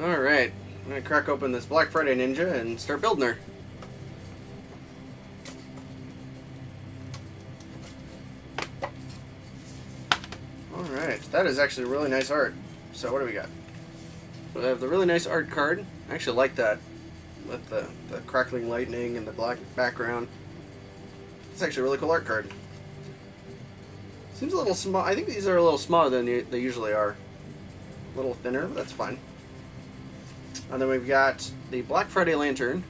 Alright, I'm gonna crack open this Black Friday Ninja and start building her. Alright, that is actually really nice art. So what do we got? So I have the really nice art card. I actually like that. With the crackling lightning and the black background. It's actually a really cool art card. Seems a little small. I think these are a little smaller than they usually are. A little thinner, but that's fine. And then we've got the Black Friday Lantern.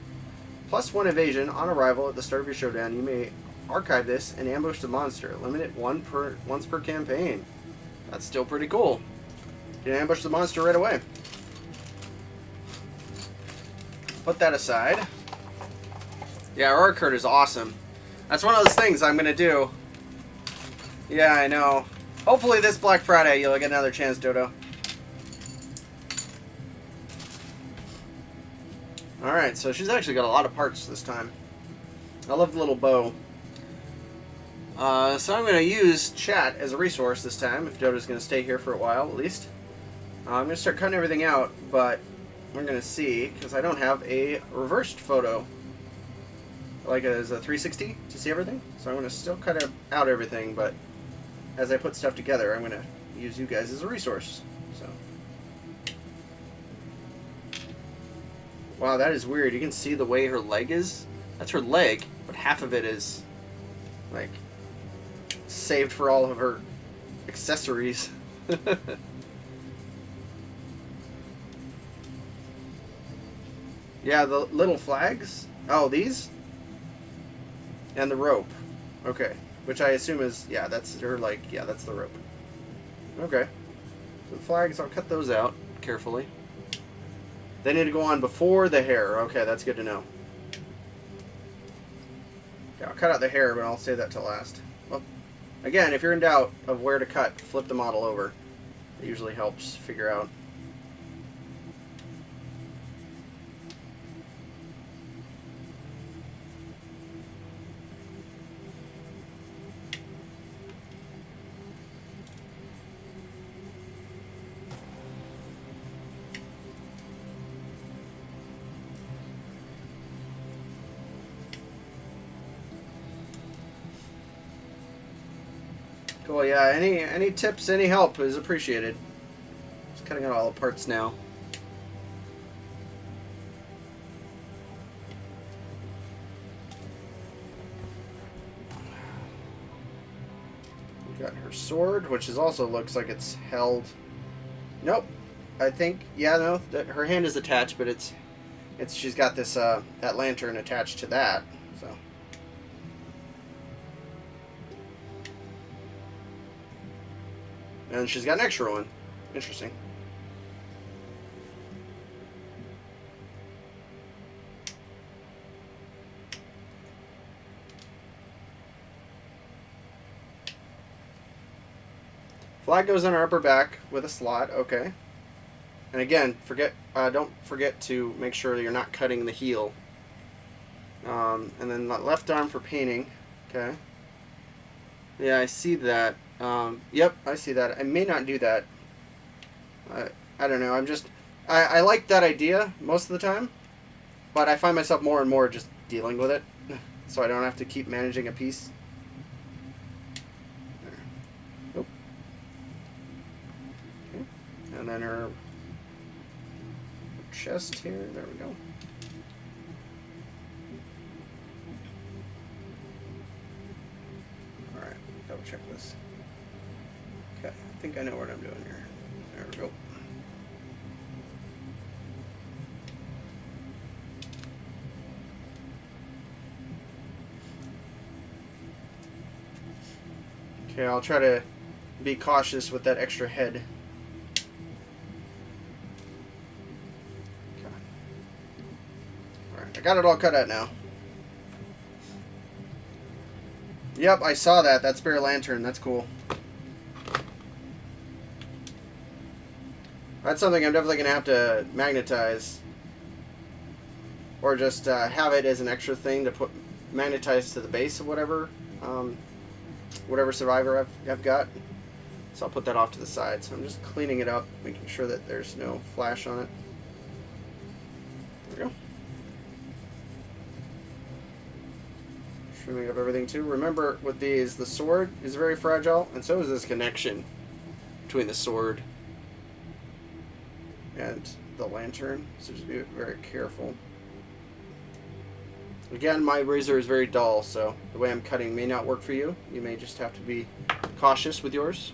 +1 evasion on arrival at the start of your showdown. You may archive this and ambush the monster. Limit it once per campaign. That's still pretty cool. You can ambush the monster right away. Put that aside. Yeah, our art card is awesome. That's one of those things I'm going to do. Yeah, I know. Hopefully this Black Friday you'll get another chance, Dodo. Alright, so she's actually got a lot of parts this time. I love the little bow. So I'm going to use chat as a resource this time, if Dodo's going to stay here for a while at least. I'm going to start cutting everything out, but we're going to see, because I don't have a reversed photo. Like as a 360 to see everything. So I'm going to still cut out everything, but as I put stuff together, I'm going to use you guys as a resource. So, wow, that is weird. You can see the way her leg is. That's her leg, but half of it is like saved for all of her accessories. Yeah, the little flags. Oh, these? And the rope. Okay. Which I assume is, yeah, that's her, like, yeah, that's the rope. Okay. So the flags, I'll cut those out carefully. They need to go on before the hair. Okay, that's good to know. Yeah, I'll cut out the hair, but I'll save that till last. Well, again, if you're in doubt of where to cut, flip the model over. It usually helps figure out. Cool, yeah, any tips, any help is appreciated. Just cutting out all the parts now. We got her sword, which is also looks like it's held. Nope. I think, yeah, no, her hand is attached, but it's she's got this that lantern attached to that. So. And she's got an extra one. Interesting. Flag goes on her upper back with a slot. Okay. And again, don't forget to make sure that you're not cutting the heel. And then the left arm for painting. Okay. Yeah, I see that. Yep, I see that. I may not do that. I don't know. I like that idea most of the time, but I find myself more and more just dealing with it, so I don't have to keep managing a piece. Nope. Okay. And then her chest here. There we go. Alright, double check this. Okay, I think I know what I'm doing here. There we go. Okay, I'll try to be cautious with that extra head. Okay. Alright, I got it all cut out now. Yep, I saw that. That spare lantern. That's cool. That's something I'm definitely going to have to magnetize. Or just have it as an extra thing to put magnetize to the base of whatever whatever survivor I've got. So I'll put that off to the side. So I'm just cleaning it up, making sure that there's no flash on it. we go. Trimming up everything too. Remember with these, the sword is very fragile, and so is this connection between the sword and the lantern. So just be very careful. Again, my razor is very dull, so the way I'm cutting may not work for you. You may just have to be cautious with yours.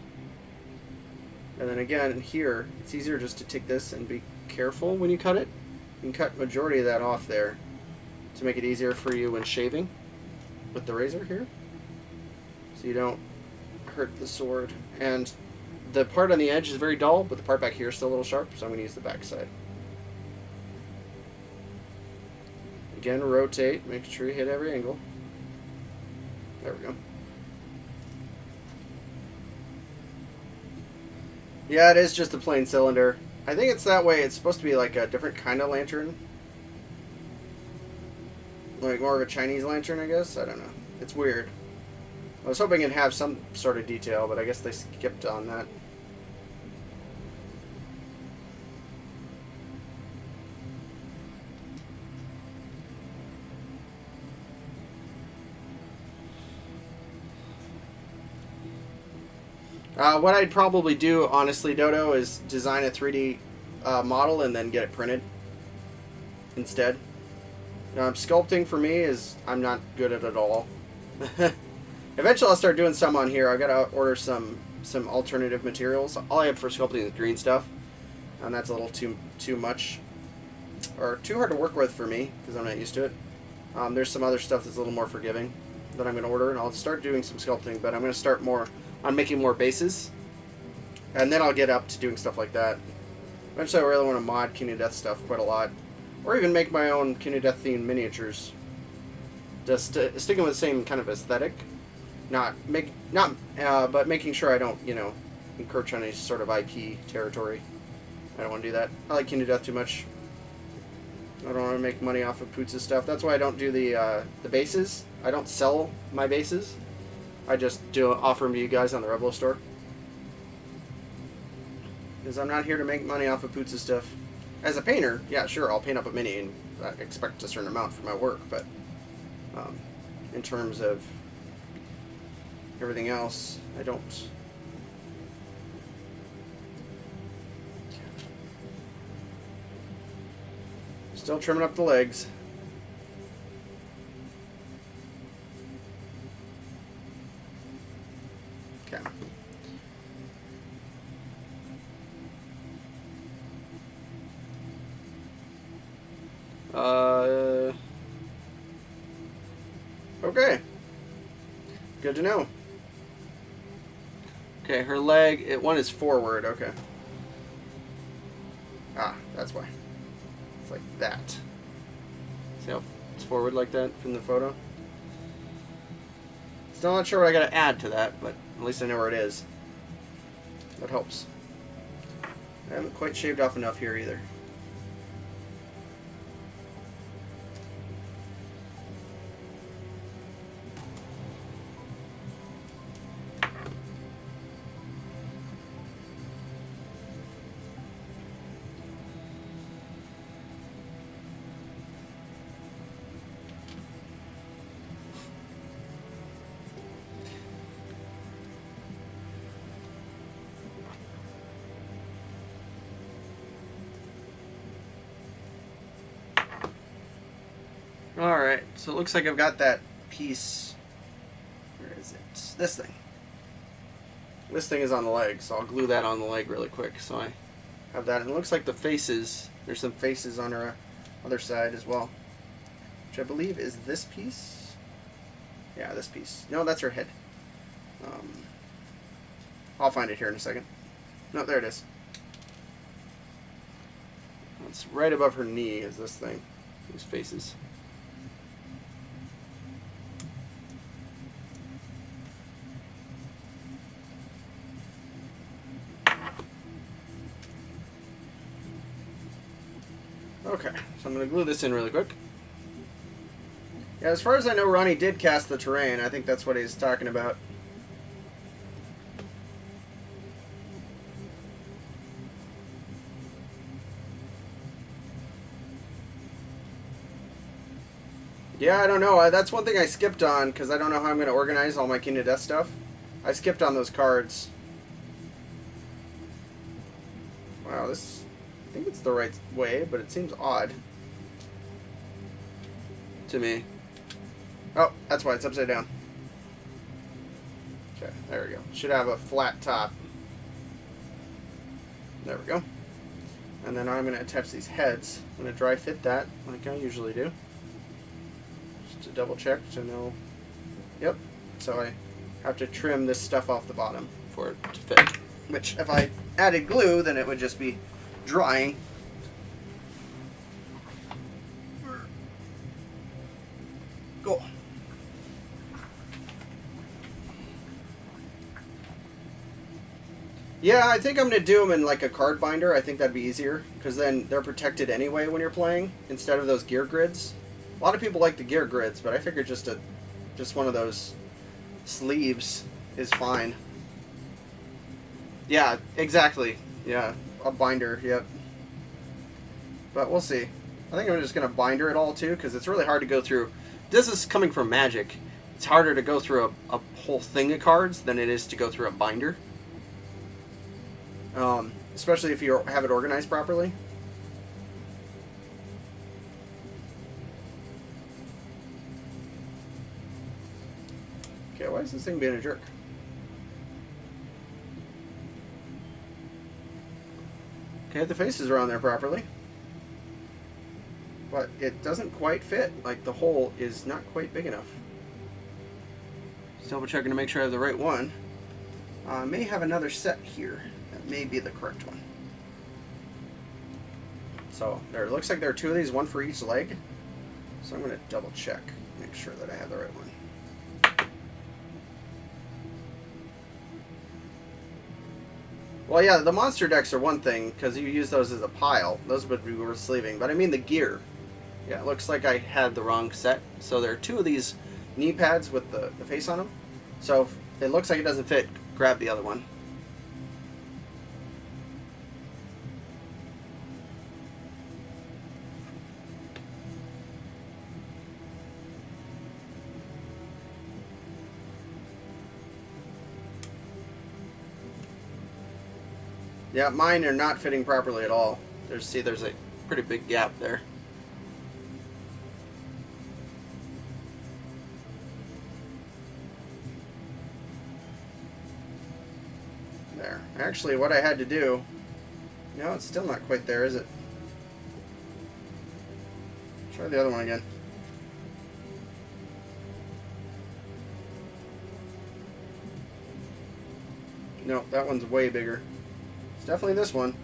And then again, here, it's easier just to take this and be careful when you cut it. You can cut majority of that off there to make it easier for you when shaving with the razor here, so you don't hurt the sword. And the part on the edge is very dull, but the part back here is still a little sharp, so I'm going to use the back side. Again, rotate, make sure you hit every angle. There we go. Yeah, it is just a plain cylinder. I think it's that way. It's supposed to be like a different kind of lantern. Like more of a Chinese lantern, I guess? I don't know. It's weird. I was hoping it'd have some sort of detail, but I guess they skipped on that. What I'd probably do, honestly, Dodo, is design a 3D model and then get it printed instead. Sculpting for me is, I'm not good at it all. Eventually I'll start doing some on here. I gotta order some alternative materials. All I have for sculpting is green stuff, and that's a little too much, or too hard to work with for me, because I'm not used to it. There's some other stuff that's a little more forgiving that I'm going to order, and I'll start doing some sculpting, but I'm going to start more on making more bases, and then I'll get up to doing stuff like that. Eventually I really want to mod King of Death stuff quite a lot, or even make my own King of Death themed miniatures. Just sticking with the same kind of aesthetic, but making sure I don't, encroach on any sort of IP territory. I don't want to do that. I like King of Death too much. I don't want to make money off of Poots' stuff. That's why I don't do the bases. I don't sell my bases. I just offer them to you guys on the Revelo store. Because I'm not here to make money off of Poots' stuff. As a painter, yeah, sure, I'll paint up a mini and expect a certain amount for my work, but in terms of everything else, I don't. Still trimming up the legs. Okay. Okay. Good to know. Okay, her leg, one is forward, okay. Ah, that's why. It's like that. See how it's forward like that from the photo? Still not sure what I gotta add to that, but at least I know where it is. That helps. I haven't quite shaved off enough here either. Alright, so it looks like I've got that piece. Where is it? This thing. This thing is on the leg, so I'll glue that on the leg really quick. So I have that. And it looks like the faces, there's some faces on her other side as well. Which I believe is this piece. Yeah, this piece. No, that's her head. I'll find it here in a second. No, there it is. It's right above her knee is this thing. These faces. Okay, so I'm going to glue this in really quick. Yeah, as far as I know, Ronnie did cast the terrain. I think that's what he's talking about. Yeah, I don't know. That's one thing I skipped on because I don't know how I'm going to organize all my King of Death stuff. I skipped on those cards. Wow, this... I think it's the right way, but it seems odd to me. Oh, that's why it's upside down. Okay, there we go. Should have a flat top. There we go. And then I'm going to attach these heads. I'm going to dry fit that like I usually do. Just to double check to know. Yep. So I have to trim this stuff off the bottom for it to fit. Which, if I added glue, then it would just be drying. Go. Yeah, I think I'm going to do them in like a card binder. I think that'd be easier because then they're protected anyway when you're playing instead of those gear grids. A lot of people like the gear grids, but I figured just one of those sleeves is fine. Yeah, exactly. Yeah, a binder, yep. But we'll see. I think I'm just going to binder it all too because it's really hard to go through. This is coming from Magic. It's harder to go through a whole thing of cards than it is to go through a binder. Especially if you have it organized properly. Okay, why is this thing being a jerk? Okay, the faces are on there properly. But it doesn't quite fit. Like, the hole is not quite big enough. Just double checking to make sure I have the right one. I may have another set here. That may be the correct one. So, there. It looks like there are two of these, one for each leg. So I'm going to double check. Make sure that I have the right one. Well, yeah, the monster decks are one thing, because you use those as a pile. Those would be worth sleeving. But I mean the gear. Yeah, it looks like I had the wrong set. So there are two of these knee pads with the face on them. So if it looks like it doesn't fit, grab the other one. Yeah, mine are not fitting properly at all. There's a pretty big gap there. There. Actually, what I had to do... No, it's still not quite there, is it? Try the other one again. No, that one's way bigger. It's definitely this one.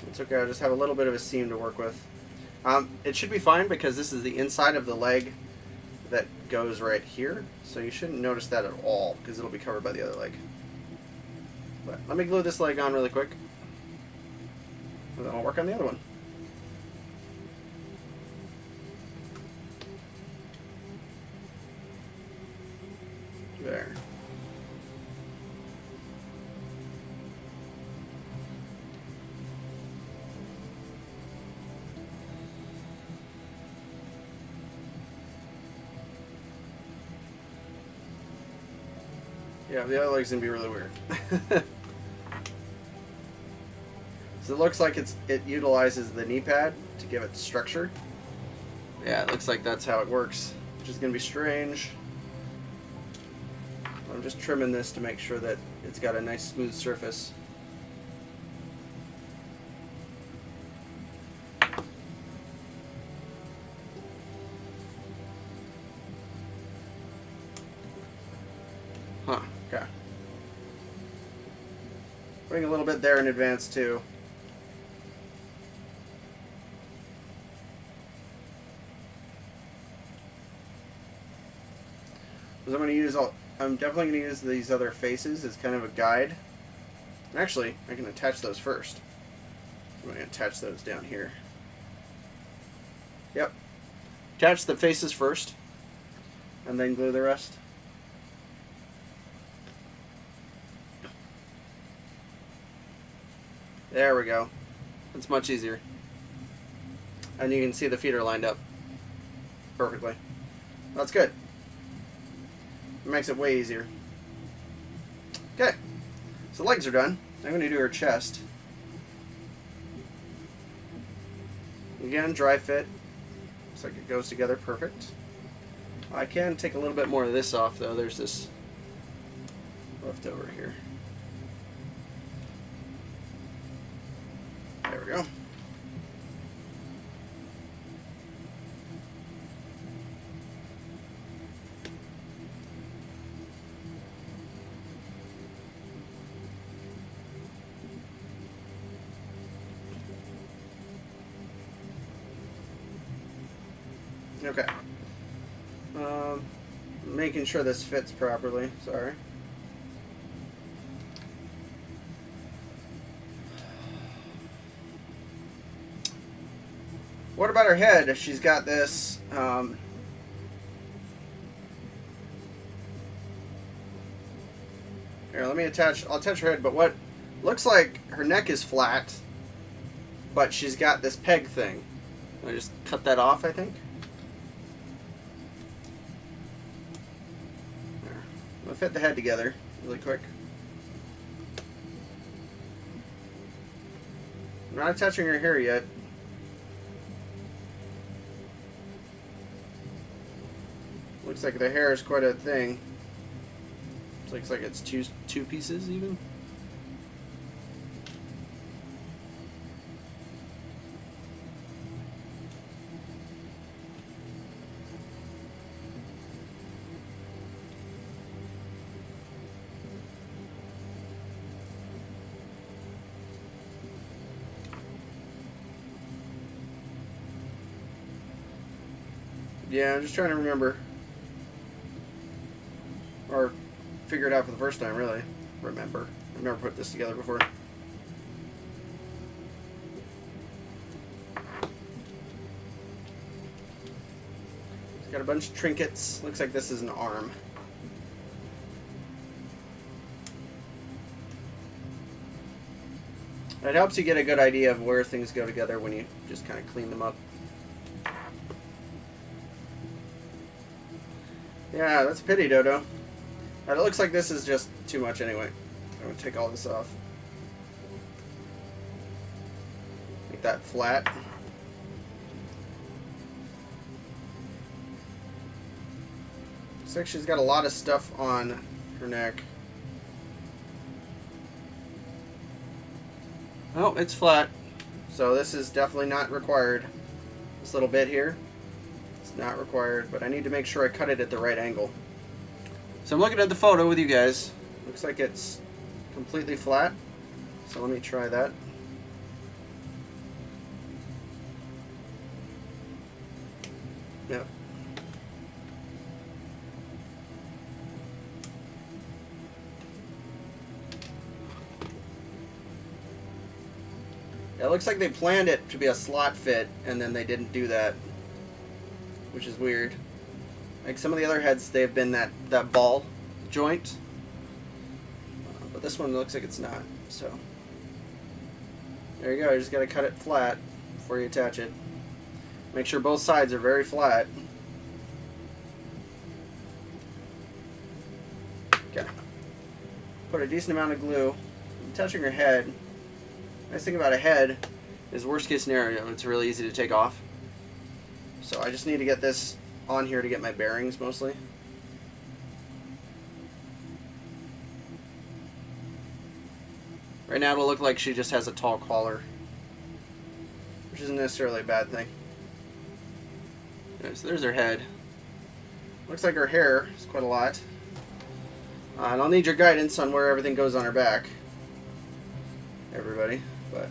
It's okay, I'll just have a little bit of a seam to work with. It should be fine because this is the inside of the leg that goes right here, so you shouldn't notice that at all because it'll be covered by the other leg. But let me glue this leg on really quick, and then I'll work on the other one. There. Yeah, the other leg's gonna be really weird. So it looks like it utilizes the knee pad to give it structure. Yeah, it looks like that's how it works, which is gonna be strange. I'm just trimming this to make sure that it's got a nice smooth surface. Huh, okay. Putting a little bit there in advance too. Because I'm definitely going to use these other faces as kind of a guide. Actually, I can attach those first. I'm going to attach those down here. Yep. Attach the faces first, and then glue the rest. There we go. It's much easier. And you can see the feet are lined up perfectly. That's good. It makes it way easier. Okay. So legs are done. I'm going to do her chest. Again, dry fit. Looks like it goes together perfect. I can take a little bit more of this off though. There's this left over here. There we go. Okay. Making sure this fits properly. Sorry. What about her head? She's got this. Here, let me attach. I'll attach her head, but what looks like her neck is flat, but she's got this peg thing. I just cut that off, I think. I'll fit the head together really quick. I'm not attaching her hair yet. Looks like the hair is quite a thing. Looks like it's two pieces even. Yeah, I'm just trying to remember. Or figure it out for the first time, really. Remember. I've never put this together before. It's got a bunch of trinkets. Looks like this is an arm. It helps you get a good idea of where things go together when you just kind of clean them up. Yeah, that's a pity, Dodo. It looks like this is just too much anyway. I'm going to take all this off. Make that flat. Looks like she's got a lot of stuff on her neck. Oh, it's flat. So this is definitely not required. This little bit here. Not required, but I need to make sure I cut it at the right angle. So I'm looking at the photo with you guys. Looks like it's completely flat. So let me try that. Yep. Yeah, it looks like they planned it to be a slot fit, and then they didn't do that, which is weird. Like some of the other heads, they've been that ball joint, but this one looks like it's not. So there you go. You just got to cut it flat before you attach it. Make sure both sides are very flat. Okay. Put a decent amount of glue. I'm touching her head. Nice thing about a head is worst case scenario, it's really easy to take off. So I just need to get this on here to get my bearings mostly. Right now it'll look like she just has a tall collar, which isn't necessarily a bad thing. Okay, so there's her head. Looks like her hair is quite a lot. And I'll need your guidance on where everything goes on her back, everybody. But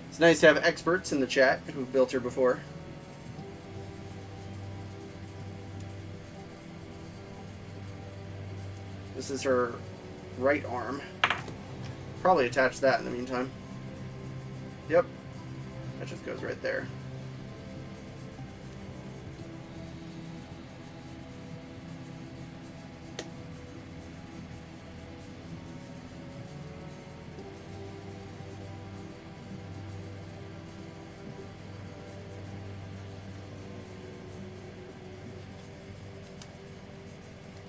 it's nice to have experts in the chat who've built her before. This is her right arm. probably attach that in the meantime. Yep. That just goes right there.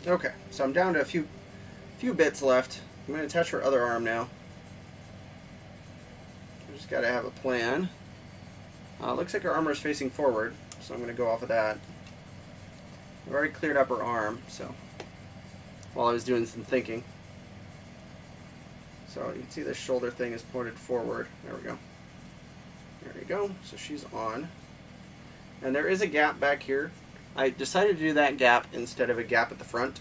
Okay, so I'm down to a few bits left. I'm going to attach her other arm now. I just got to have a plan. Looks like her armor is facing forward, so I'm going to go off of that. I've already cleared up her arm, so while I was doing some thinking. So you can see the shoulder thing is pointed forward. There we go. There we go. So she's on. And there is a gap back here. I decided to do that gap instead of a gap at the front,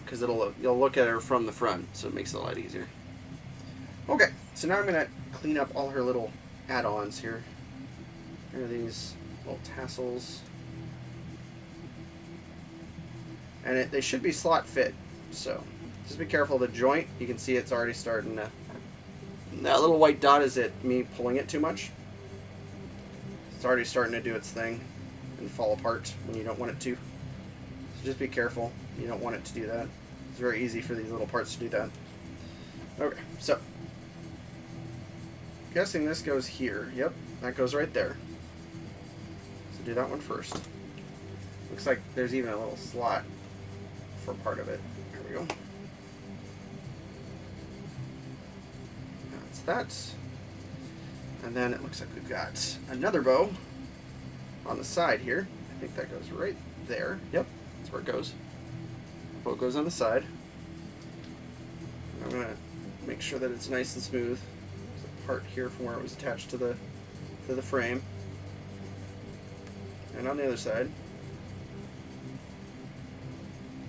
because you'll look at her from the front, so it makes it a lot easier. Okay, so now I'm going to clean up all her little add-ons here. Here are these little tassels. And they should be slot fit, so just be careful of the joint. You can see it's already starting to... That little white dot is it me pulling it too much. It's already starting to do its thing and fall apart when you don't want it to. So just be careful. You don't want it to do that. It's very easy for these little parts to do that. Okay, so guessing this goes here. Yep, that goes right there. So do that one first. Looks like there's even a little slot for part of it. There we go. That's that. And then it looks like we've got another bow on the side here. I think that goes right there. Yep, that's where it goes. The bow goes on the side. I'm going to make sure that it's nice and smooth. There's a part here from where it was attached to the frame. And on the other side.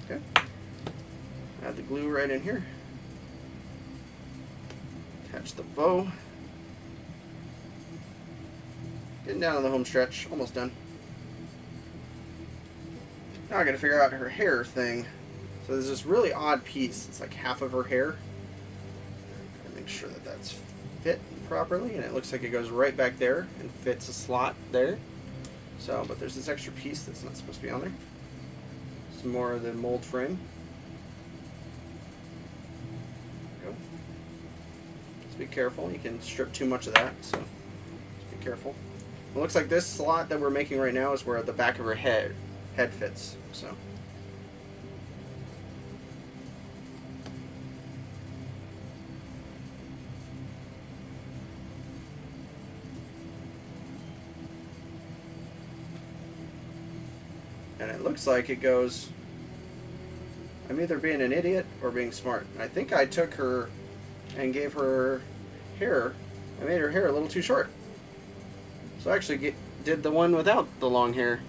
Okay. Add the glue right in here. Attach the bow. Getting down on the home stretch. Almost done. Now I gotta figure out her hair thing. So there's this really odd piece. It's like half of her hair. Gotta make sure that that's fit properly. And it looks like it goes right back there and fits a slot there. So, but there's this extra piece that's not supposed to be on there. Some more of the mold frame. There we go. Just be careful. You can strip too much of that, so just be careful. It looks like this slot that we're making right now is where the back of her head fits. So. And it looks like it goes... I'm either being an idiot or being smart. I think I took her and gave her hair... I made her hair a little too short. So I actually did the one without the long hair.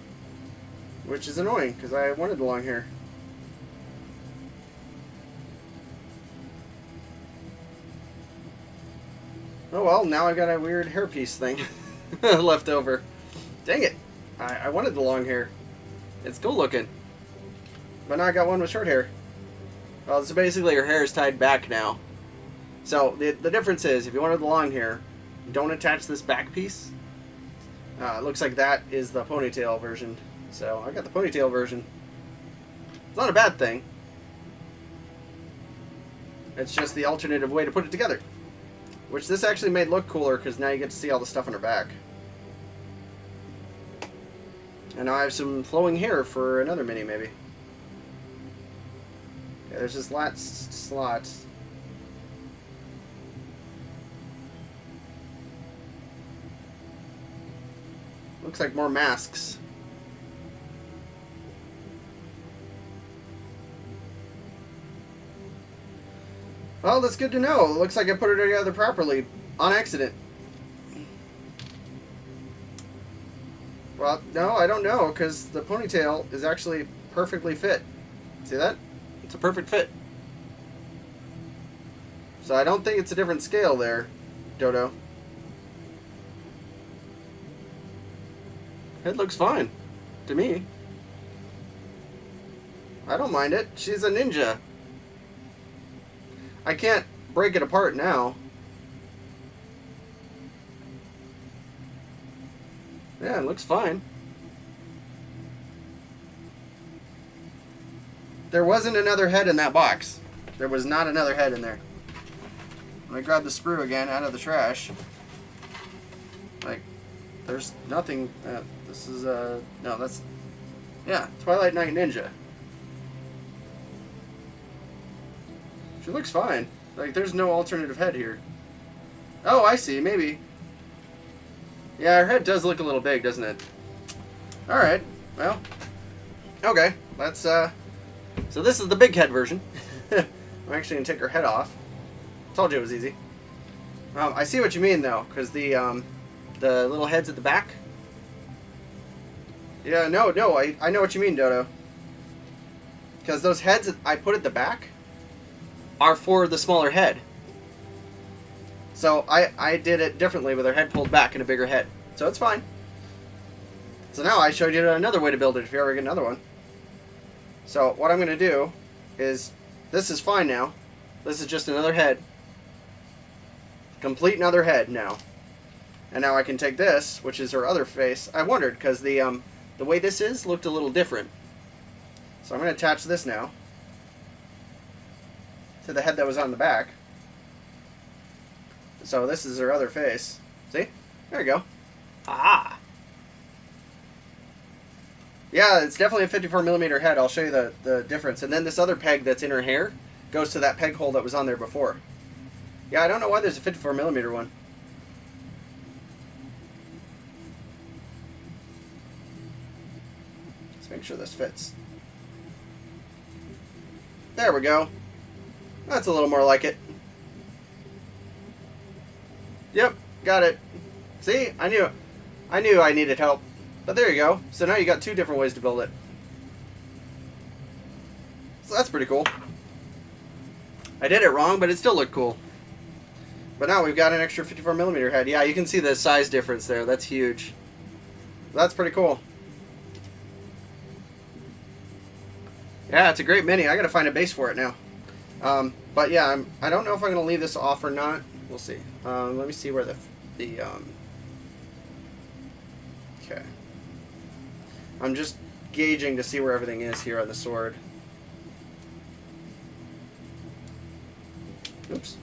Which is annoying, because I wanted the long hair. Oh well, now I got a weird hairpiece thing left over. Dang it! I wanted the long hair. It's cool looking. But now I got one with short hair. Well, so basically her hair is tied back now. So the difference is, if you wanted the long hair, don't attach this back piece. It looks like that is the ponytail version. So I got the ponytail version. It's not a bad thing. It's just the alternative way to put it together. Which this actually made look cooler, because now you get to see all the stuff on her back. And now I have some flowing hair for another mini, maybe. Okay, there's this last slot. Looks like more masks. Well, that's good to know. It looks like I put it together properly. On accident. Well, no, I don't know, because the ponytail is actually perfectly fit. See that? It's a perfect fit. So I don't think it's a different scale there, Dodo. It looks fine. To me. I don't mind it. She's a ninja. I can't break it apart now. Yeah, it looks fine. There wasn't another head in that box. There was not another head in there. When I grab the sprue again out of the trash, like, there's nothing. This is, no, that's, yeah, Twilight Night Ninja. She looks fine. Like, there's no alternative head here. Oh, I see, maybe. Yeah, her head does look a little big, doesn't it? Alright, well, okay, let's, so this is the big head version. I'm actually going to take her head off. Told you it was easy. I see what you mean, though, because the little heads at the back. Yeah, no, I know what you mean, Dodo. Because those heads that I put at the back are for the smaller head. So I did it differently with her head pulled back and a bigger head. So it's fine. So now I showed you another way to build it if you ever get another one. So what I'm going to do is, this is fine now. This is just another head. Complete another head now. And now I can take this, which is her other face. I wondered, because the way this is looked a little different. So I'm going to attach this now to the head that was on the back. So this is her other face. See? There you go. Ah! Yeah, it's definitely a 54mm head. I'll show you the difference. And then this other peg that's in her hair goes to that peg hole that was on there before. Yeah, I don't know why there's a 54mm one. Let's make sure this fits. There we go. That's a little more like it. Yep, got it. See? I knew I needed help. But there you go. So now you got two different ways to build it. So that's pretty cool. I did it wrong, but it still looked cool. But now we've got an extra 54mm head. Yeah, you can see the size difference there. That's huge. That's pretty cool. Yeah, it's a great mini. I gotta find a base for it now. But yeah, I don't know if I'm gonna leave this off or not. We'll see. Let me see where okay. I'm just gauging to see where everything is here on the sword. Oops.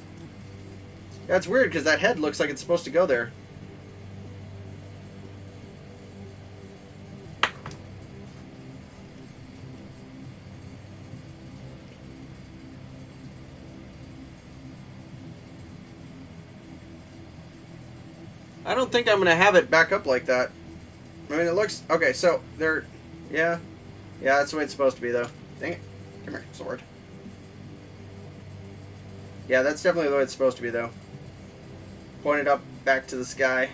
Yeah, it's weird because that head looks like it's supposed to go there. I don't think I'm going to have it back up like that. I mean, it looks... Okay, so, there... Yeah. Yeah, that's the way it's supposed to be, though. Dang it. Come here, sword. Yeah, that's definitely the way it's supposed to be, though. Pointed up, back to the sky.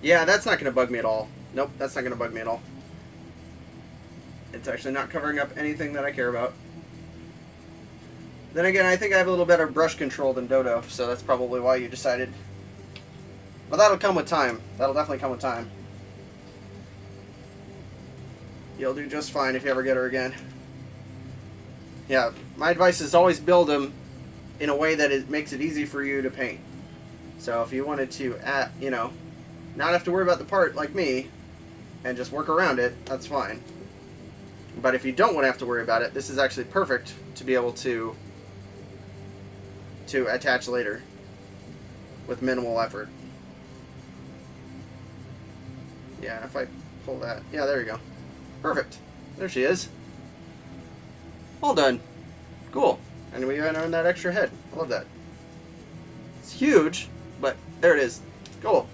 Yeah, that's not going to bug me at all. Nope, that's not going to bug me at all. It's actually not covering up anything that I care about. Then again, I think I have a little better brush control than Dodo, so that's probably why you decided. But that'll come with time. That'll definitely come with time. You'll do just fine if you ever get her again. Yeah, my advice is always build them in a way that it makes it easy for you to paint. So if you wanted to, you know, not have to worry about the part like me, and just work around it, that's fine. But if you don't want to have to worry about it, this is actually perfect to be able to attach later with minimal effort. Yeah, if I pull that, yeah, there you go. Perfect. There she is. All done. Cool. And we even earned that extra head. I love that. It's huge, but there it is. Cool.